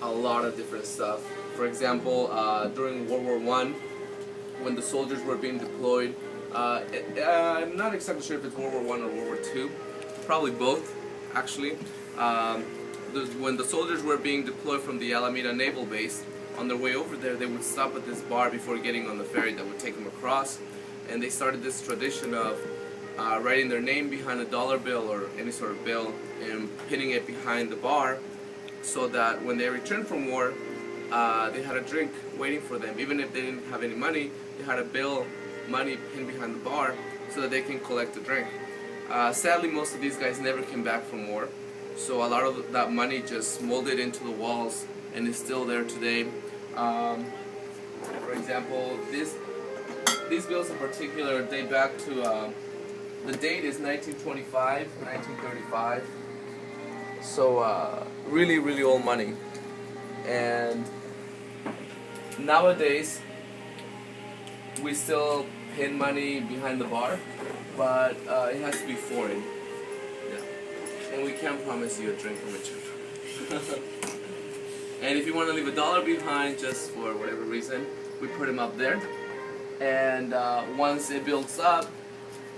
a lot of different stuff. For example, during World War I, when the soldiers were being deployed, I'm not exactly sure if it's World War I or World War II, probably both, actually. When the soldiers were being deployed from the Alameda Naval Base, on their way over there, they would stop at this bar before getting on the ferry that would take them across, and they started this tradition of writing their name behind a dollar bill or any sort of bill and pinning it behind the bar, so that when they returned from war, they had a drink waiting for them. Even if they didn't have any money, they had a bill, money pinned behind the bar so that they can collect the drink. Sadly, most of these guys never came back from war, so a lot of that money just molded into the walls and is still there today. For example, these bills in particular date back to, the date is 1925, 1935, so really, really old money. And nowadays, we still pin money behind the bar, but it has to be foreign. Yeah. And we can't promise you a drink in return. And if you want to leave $1 behind, just for whatever reason, we put them up there. And once it builds up,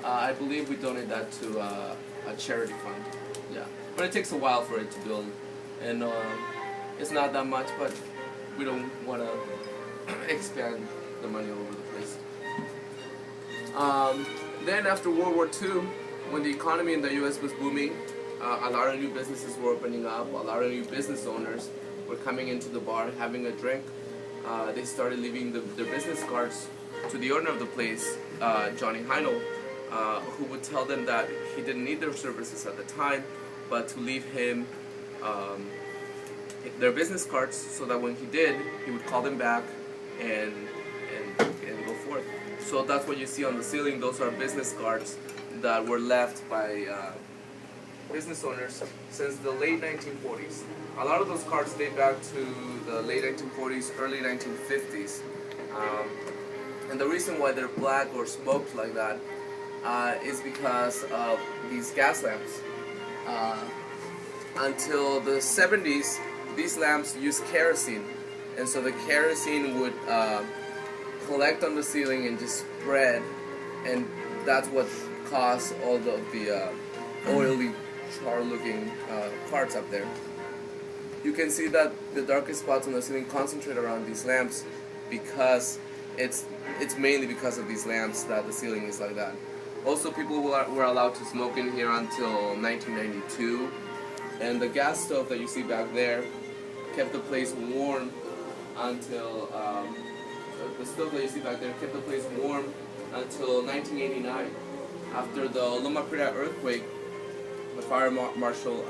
I believe we donate that to a charity fund. Yeah. But it takes a while for it to build, and it's not that much, but we don't want to expand the money all over the place. Then after World War II, when the economy in the U.S. was booming, a lot of new businesses were opening up, a lot of new business owners were coming into the bar, having a drink. They started leaving their business cards to the owner of the place, Johnny Heinhold, who would tell them that he didn't need their services at the time, but to leave him their business cards so that when he did, he would call them back and go forth. So that's what you see on the ceiling. Those are business cards that were left by business owners since the late 1940s. A lot of those cards date back to the late 1940s, early 1950s. And the reason why they're black or smoked like that is because of these gas lamps. Until the 70s, these lamps used kerosene, and so the kerosene would collect on the ceiling and just spread, and that's what caused all of the oily, char-looking parts up there. You can see that the darkest spots on the ceiling concentrate around these lamps because it's mainly because of these lamps that the ceiling is like that. Also, people were allowed to smoke in here until 1992, and the gas stove that you see back there kept the place warm until the stove that you see back there kept the place warm until 1989. After the Loma Prieta earthquake, the fire marshal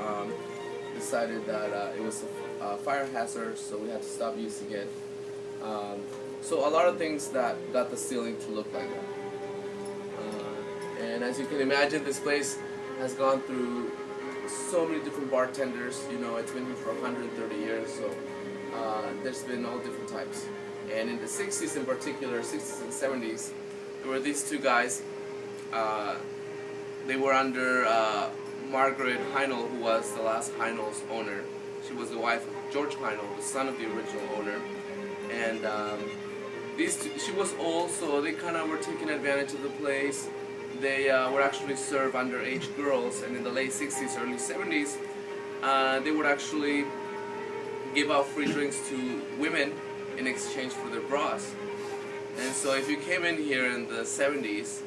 decided that it was a fire hazard, so we had to stop using it. So a lot of things that got the ceiling to look like that. And as you can imagine, this place has gone through so many different bartenders. You know, it's been here for 130 years, so there's been all different types. And in the 60s in particular, 60s and 70s, there were these two guys. They were under Margaret Heinhold, who was the last Heinhold's owner. She was the wife of George Heinhold, the son of the original owner. And these two, she was old, so they kind of were taking advantage of the place. They were actually served underage girls, and in the late 60s, early 70s, they would actually give out free drinks to women in exchange for their bras. And so if you came in here in the 70s,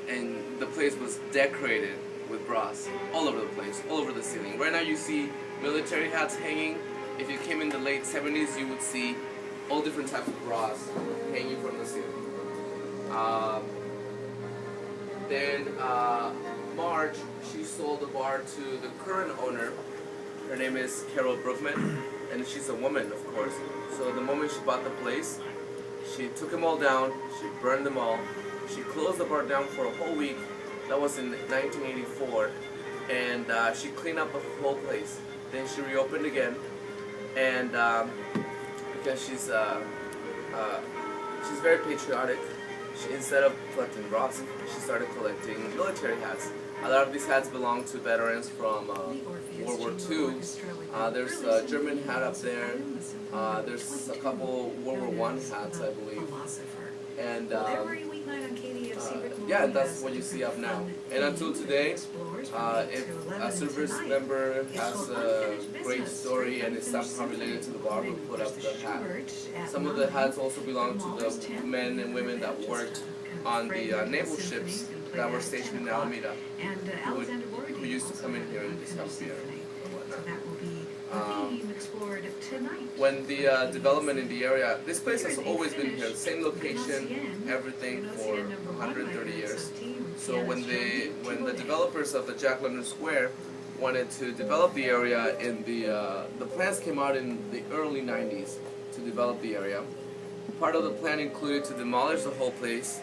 and the place was decorated with bras all over the place, all over the ceiling. Right now you see military hats hanging. If you came in the late 70s, you would see all different types of bras hanging from the ceiling. Then Marge, she sold the bar to the current owner. Her name is Carol Brookman, and she's a woman, of course. So the moment she bought the place, she took them all down, she burned them all, she closed the bar down for a whole week. That was in 1984, and she cleaned up the whole place. Then she reopened again, and because she's very patriotic, instead of collecting bras, she started collecting military hats. A lot of these hats belong to veterans from World War II. There's a German hat up there. There's a couple World War I hats, I believe. And yeah, that's what you see up now. And until today, if a service member has a great story and is somehow related to the bar, we'll put up the hat. Some of the hats also belong to the men and women that worked on the naval ships that were stationed in Alameda, who used to come in here and discuss beer and whatnot. When the development in the area, this place has always been here, same location, everything for 130 years. So when the developers of the Jack London Square wanted to develop the area, in the plans came out in the early 90s to develop the area. Part of the plan included to demolish the whole place,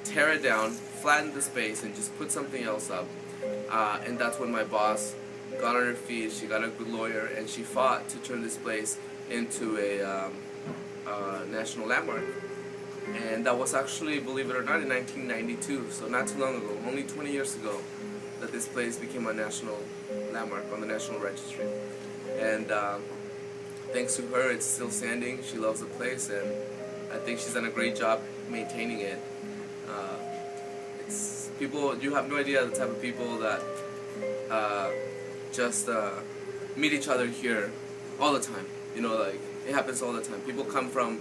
tear it down, flatten the space, and just put something else up. And that's when my boss got on her feet. She got a good lawyer, and she fought to turn this place into a national landmark. And that was actually, believe it or not, in 1992, so not too long ago, only 20 years ago, that this place became a national landmark on the National Registry. And thanks to her, it's still standing. She loves the place, and I think she's done a great job maintaining it. It's people, you have no idea the type of people that just meet each other here all the time. You know, like, it happens all the time. People come from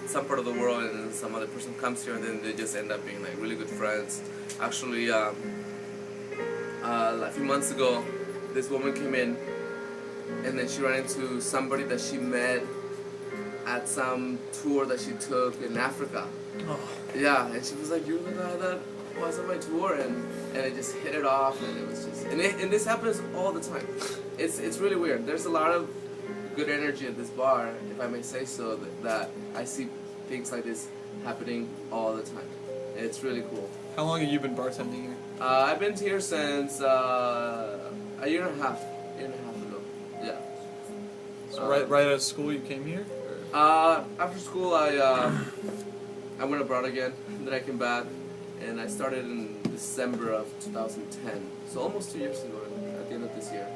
some part of the world, and then some other person comes here, and then they just end up being like really good friends. Actually, a few months ago, this woman came in, and then she ran into somebody that she met at some tour that she took in Africa. Oh. Yeah, and she was like, "You're the guy that was on my tour," and it just hit it off, and it was just, and this happens all the time. It's really weird. There's a lot of good energy at this bar, if I may say so, that I see things like this happening all the time. It's really cool. How long have you been bartending here? I've been here since a year and a half ago. Yeah. So right out of school you came here? After school I went abroad again. Then I came back, and I started in December of 2010. So almost 2 years ago, at the end of this year.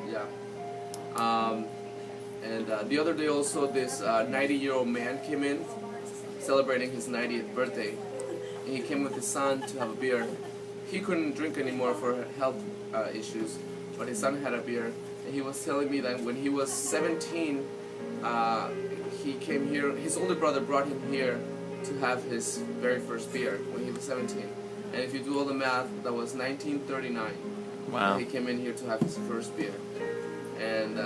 Yeah. And the other day also, this 90-year-old man came in, celebrating his 90th birthday. And he came with his son to have a beer. He couldn't drink anymore for health issues, but his son had a beer. And he was telling me that when he was 17, he came here, his older brother brought him here to have his very first beer when he was 17. And if you do all the math, that was 1939. Wow. He came in here to have his first beer. And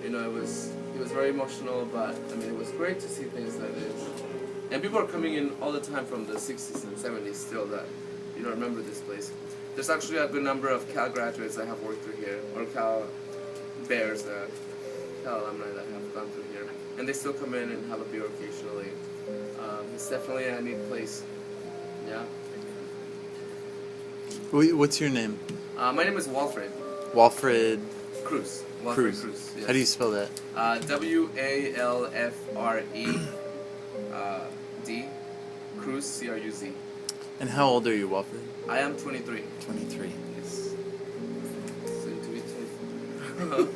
you know, it was very emotional, but I mean, it was great to see things like this. And people are coming in all the time from the 60s and 70s still that, you know, remember this place. There's actually a good number of Cal graduates that have worked through here, or Cal Bears, Cal alumni that have gone through here. And they still come in and have a beer occasionally. It's definitely a neat place. Yeah. What's your name? My name is Walfred. Walfred Cruz. Cruz. Cruz, yes. How do you spell that? W-A-L-F-R-E-D. Cruz, C-R-U-Z. And how old are you, Walfred? I am 23. 23. Yes. Soon to be 24.